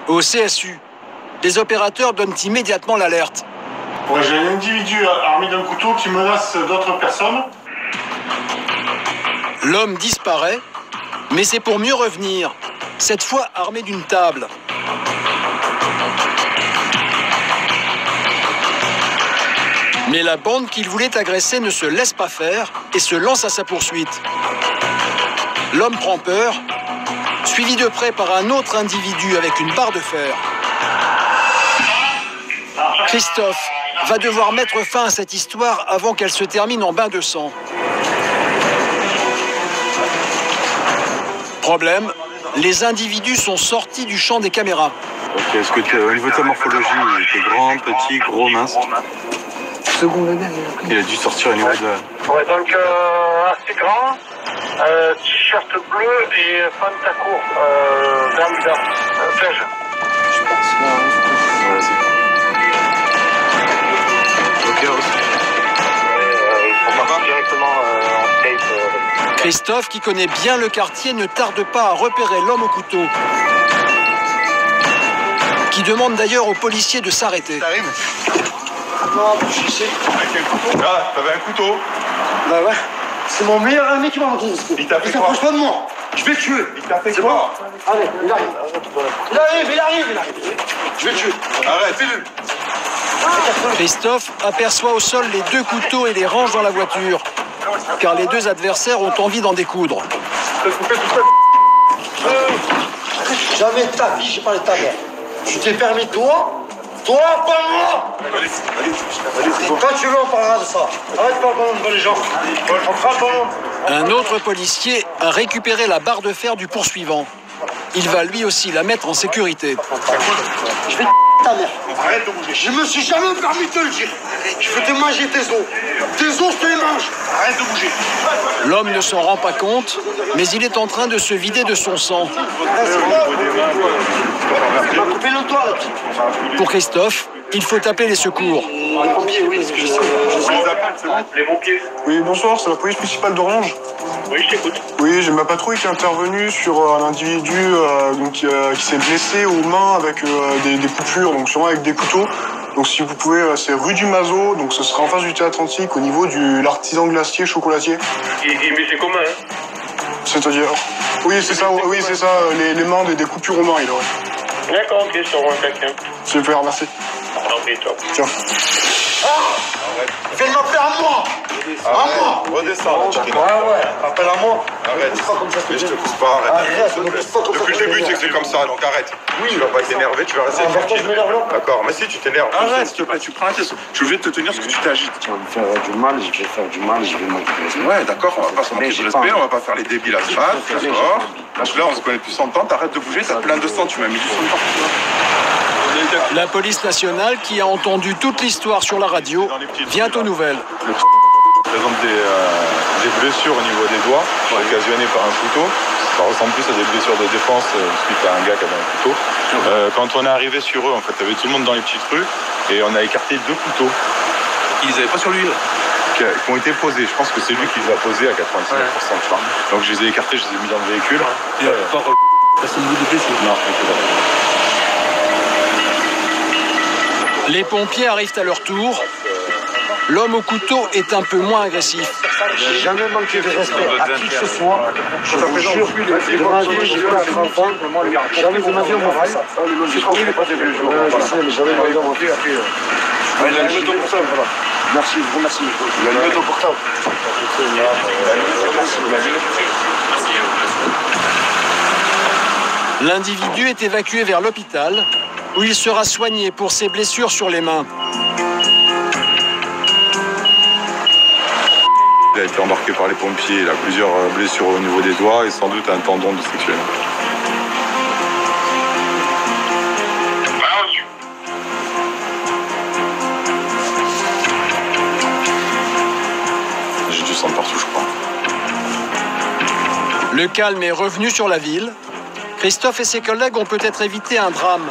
Au CSU, les opérateurs donnent immédiatement l'alerte. Ouais, j'ai un individu armé d'un couteau qui menace d'autres personnes. L'homme disparaît, mais c'est pour mieux revenir, cette fois armé d'une table. Mais la bande qu'il voulait agresser ne se laisse pas faire et se lance à sa poursuite. L'homme prend peur, suivi de près par un autre individu avec une barre de fer. Christophe va devoir mettre fin à cette histoire avant qu'elle se termine en bain de sang. Problème, les individus sont sortis du champ des caméras. Ok, est-ce que au niveau de sa morphologie, il était grand, petit, gros, mince? Il a dû sortir au niveau de... Ouais, donc assez grand, t-shirt bleu et pantacourt, Bermuda, beige. Je pense là. Ouais, c'est... Ok, On va directement en state. Christophe, qui connaît bien le quartier, ne tarde pas à repérer l'homme au couteau, qui demande d'ailleurs aux policiers de s'arrêter. Non, je sais. avec quel couteau? Ah, t'avais un couteau? Bah ouais. C'est mon meilleur ami qui m'a montré ce coup. Il t'a fait quoi? s'approche pas de moi. Je vais le tuer. Il t'a fait quoi? Allez, il arrive. Il arrive. Je vais le tuer. Arrête, fais-le. Christophe aperçoit au sol les deux couteaux et les range dans la voiture, car les deux adversaires ont envie d'en découdre. Jamais de ta vie, j'ai parlé de ta mère. Tu t'es permis toi, pas moi. Quand tu veux, on parlera de ça. Arrête pas de les gens. On fera le Un autre policier a récupéré la barre de fer du poursuivant. Il va lui aussi la mettre en sécurité. Je vais ta mère. Arrête de bouger. Je me suis jamais permis de te le dire. Je vais te manger tes os. Tes os, je te les mange. Arrête de bouger. L'homme ne s'en rend pas compte, mais il est en train de se vider de son sang. Tu m'as coupé le doigt, là. Pour Christophe, il faut appeler les secours. Les pompiers, oui, ce que je sais. Les pompiers. Oui, bonsoir, c'est la police municipale d'Orange. Oui, je t'écoute. Oui, j'ai ma patrouille qui est intervenue sur un individu qui s'est blessé aux mains avec des coupures, donc sûrement avec des couteaux. Donc si vous pouvez, c'est rue du Mazo, donc ce sera en face du Théâtre Antique, au niveau de l'artisan glacier chocolatier. Mais c'est commun, hein? C'est-à-dire... Oui, c'est ça, les mains, des coupures aux mains, il aurait. D'accord, ok, je t'envoie quelqu'un. Super, merci. Ok, toi. Tiens. Fais le m'appeler à moi. Redescends. Appelle à moi. Arrête. Mais je te pousse pas, arrête. Depuis le début, c'est que c'est comme ça, donc arrête. Oui. Tu vas pas t'énerver, tu vas rester tranquille. D'accord, mais si tu t'énerves. Arrête, s'il te plaît, tu prends un test. Je suis obligé de te tenir parce que tu t'agites. Tu vas me faire du mal, je vais manquer de respect. Ouais, d'accord, on va pas se manquer de respect, on va pas faire les débiles à se battre, d'accord. Parce que là, on se connaît depuis 100 ans, t'arrêtes de bouger, t'as plein de sang, tu m'as mis du sang partout. La police nationale, qui a entendu toute l'histoire sur la radio, vient aux nouvelles. Présente des blessures au niveau des doigts, occasionnées par un couteau. Ça ressemble plus à des blessures de défense suite à un gars qui avait un couteau. Quand on est arrivé sur eux, en fait, il y avait tout le monde dans les petites rues et on a écarté deux couteaux. Ils n'avaient pas sur lui, qui ont été posés. Je pense que c'est lui qui les a posés à 99%. Tu vois. Donc je les ai écartés, je les ai mis dans le véhicule. Personne ne vous blessé. Non, Les pompiers arrivent à leur tour. L'homme au couteau est un peu moins agressif. J'ai jamais manqué de respect à qui que ce soit. Je vous jure, de ma vie, j'ai fait un enfant. Jamais de ma vie, on m'a fait ça. Je sais, mais jamais de ma vie, on m'a fait ça. Il a le métaux portable, voilà. Merci, je vous remercie. Il a le métaux portable. L'individu est évacué vers l'hôpital, où il sera soigné pour ses blessures sur les mains. Il a été embarqué par les pompiers, il a plusieurs blessures au niveau des doigts et sans doute un tendon de sexuel. J'ai du sang partout, je crois. Le calme est revenu sur la ville. Christophe et ses collègues ont peut-être évité un drame.